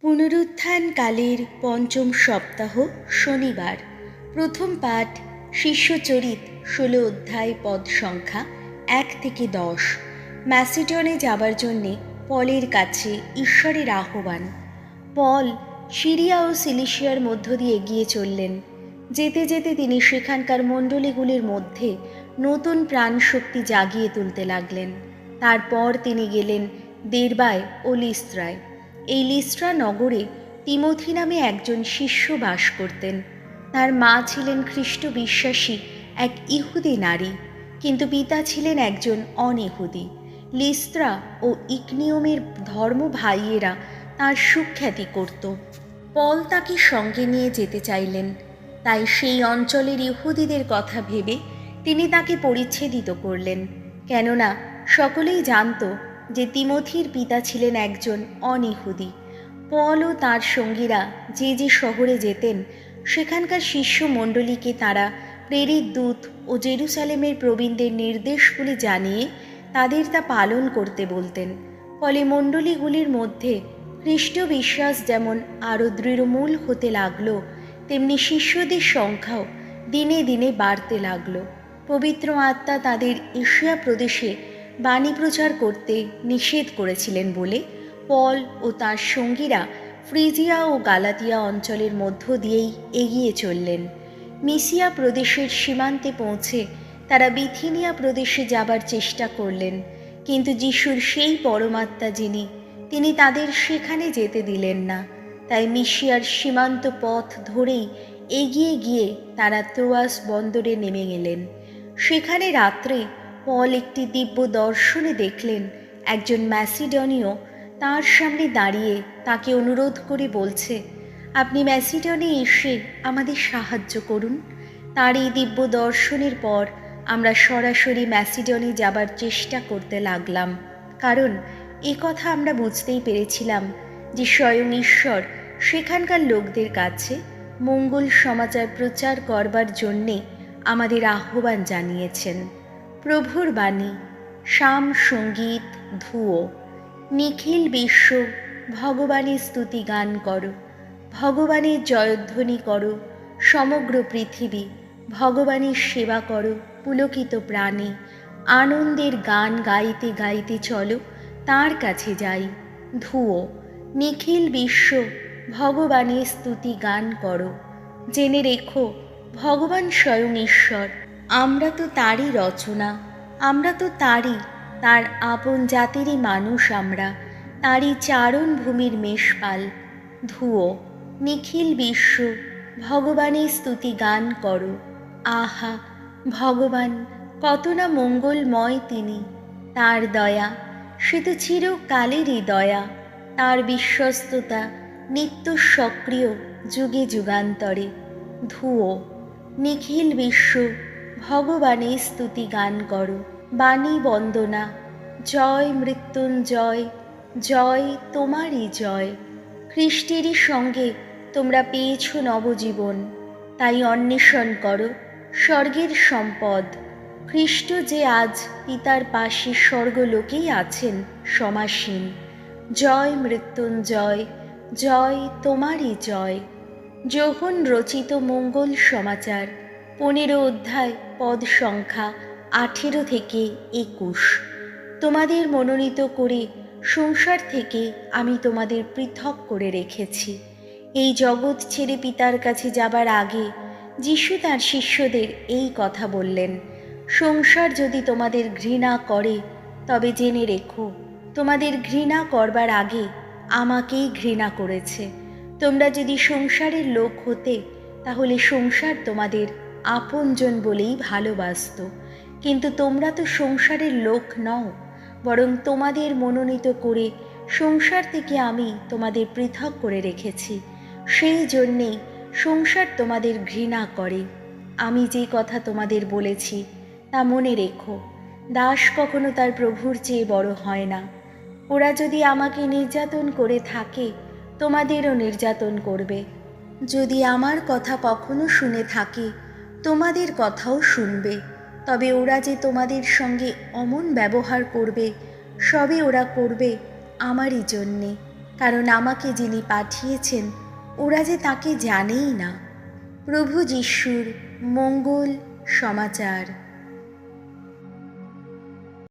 পুনরুত্থানকালের পঞ্চম সপ্তাহ শনিবার। প্রথম পাঠ শিষ্যচরিত 16 অধ্যায়, পদ সংখ্যা 1 থেকে 10। ম্যাসিডনে যাবার জন্যে পলের কাছে ঈশ্বরের আহ্বান। পল সিরিয়া ও সিলিশিয়ার মধ্য দিয়ে এগিয়ে চললেন। যেতে যেতে তিনি সেখানকার মণ্ডলীগুলির মধ্যে নতুন প্রাণশক্তি জাগিয়ে তুলতে লাগলেন। তারপর তিনি গেলেন দেরবায় ও লিস্ত্রায়। এই লিস্ত্রা নগরে তিমোথি নামে একজন শিষ্য বাস করতেন। তার মা ছিলেন খ্রিস্ট বিশ্বাসী এক ইহুদি নারী, কিন্তু পিতা ছিলেন একজন অনইহুদি। লিস্ত্রা ও ইকনিয়মের ধর্ম ভাইয়েরা তাঁর সুখ্যাতি করত। পল তাকে সঙ্গে নিয়ে যেতে চাইলেন, তাই সেই অঞ্চলের ইহুদিদের কথা ভেবে তিনি তাকে পরিচ্ছেদিত করলেন, কেননা সকলেই জানত যে তিমোথির পিতা ছিলেন একজন অনইহুদি। পল ও তাঁর সঙ্গীরা যে যে শহরে যেতেন সেখানকার শিষ্য মণ্ডলীকে তাঁরা প্রেরিত দূত ও জেরুসালেমের প্রবীণদের নির্দেশগুলি জানিয়ে তাদের তা পালন করতে বলতেন। ফলে মণ্ডলীগুলির মধ্যে খ্রিস্ট বিশ্বাস যেমন আরও দৃঢ়মূল হতে লাগলো, তেমনি শিষ্যদের সংখ্যাও দিনে দিনে বাড়তে লাগলো। পবিত্র আত্মা তাদের এশিয়া প্রদেশে বাণী প্রচার করতে নিষেধ করেছিলেন বলে পল ও তার সঙ্গীরা ফ্রিজিয়া ও গালাতিয়া অঞ্চলের মধ্য দিয়েই এগিয়ে চললেন। মিসিয়া প্রদেশের সীমান্তে পৌঁছে তারা বিথিনিয়া প্রদেশে যাবার চেষ্টা করলেন, কিন্তু যিশুর সেই পরমাত্মা তিনি তাদের সেখানে যেতে দিলেন না। তাই মিশিয়ার সীমান্ত পথ ধরেই এগিয়ে গিয়ে তারা ত্রোয়াস বন্দরে নেমে গেলেন। সেখানে রাত্রে পল একটি দিব্য দর্শনে দেখলেন একজন ম্যাসিডনীয় তাঁর সামনে দাঁড়িয়ে তাকে অনুরোধ করে বলছে, আপনি ম্যাসিডনে এসে আমাদের সাহায্য করুন। তার এই দিব্য দর্শনের পর আমরা সরাসরি ম্যাসিডনে যাবার চেষ্টা করতে লাগলাম, কারণ এ কথা আমরা বুঝতেই পেরেছিলাম যে স্বয়ং ঈশ্বর সেখানকার লোকদের কাছে মঙ্গল সমাচার প্রচার করবার জন্যে আমাদের আহ্বান জানিয়েছেন। প্রভুর বাণী। শাম সঙ্গীত ধুয়ো। নিখিল বিশ্ব ভগবানের স্তুতি গান করো, ভগবানের জয়ধ্বনি করো। সমগ্র পৃথিবী ভগবানের সেবা করো পুলকিত প্রাণে। আনন্দের গান গাইতে গাইতে চলো তাঁর কাছে যাই। ধুয়ো। নিখিল বিশ্ব ভগবানের স্তুতি গান করো। জেনে রেখো ভগবান স্বয়ং ঈশ্বর। আমরা তো তারই রচনা, আমরা তো তার আপন জাতিরই মানুষ, আমরা তারই চারণ ভূমির মেষপাল। ধুয়ো। নিখিল বিশ্ব ভগবানের স্তুতি গান করো। আহা, ভগবান কত না মঙ্গলময় তিনি। তার দয়া সে তো চিরকালেরই দয়া, তার বিশ্বস্ততা নিত্য সক্রিয় যুগে যুগান্তরে। ধুয়ো। নিখিল বিশ্ব ভগবানের স্তুতি গান করো। বাণী বন্দনা। জয় মৃত্যুঞ্জয়, জয় তোমারই জয়। খ্রিস্টেরই সঙ্গে তোমরা পেয়েছ নবজীবন, তাই অন্বেষণ করো স্বর্গের সম্পদ। খ্রিস্ট যে আজ পিতার পাশে স্বর্গলোকেই আছেন সমাসীন। জয় মৃত্যুঞ্জয়, জয় তোমারই জয়। যোহন রচিত মঙ্গল সমাচার 15 অধ্যায়, পদ সংখ্যা 18 থেকে 21। তোমাদের মনোনীত করে সংসার থেকে আমি তোমাদের পৃথক করে রেখেছি। এই জগৎ ছেড়ে পিতার কাছে যাবার আগে যিশু তাঁর শিষ্যদের এই কথা বললেন, সংসার যদি তোমাদের ঘৃণা করে তবে জেনে রেখো তোমাদের ঘৃণা করবার আগে আমাকেই ঘৃণা করেছে। তোমরা যদি সংসারের লোক হতে তাহলে সংসার তোমাদের আপনজন বলেই ভালোবাসত, কিন্তু তোমরা তো সংসারের লোক নও, বরং তোমাদের মনোনীত করে সংসার থেকে আমি তোমাদের পৃথক করে রেখেছি। সেই জন্যেই সংসার তোমাদের ঘৃণা করে। আমি যে কথা তোমাদের বলেছি তা মনে রেখো। দাস কখনো তার প্রভুর চেয়ে বড় হয় না। ওরা যদি আমাকে নির্যাতন করে থাকে তোমাদেরও নির্যাতন করবে। যদি আমার কথা কখনো শুনে থাকে তোমাদের কথাও শুনবে। তবে ওরা যে তোমাদের সঙ্গে অমন ব্যবহার করবে সবই ওরা করবে আমারই জন্যে। কারণ আমাকে যিনি পাঠিয়েছেন ওরা যে তাকে জানেই না। প্রভু যিশুর মঙ্গল সমাচার।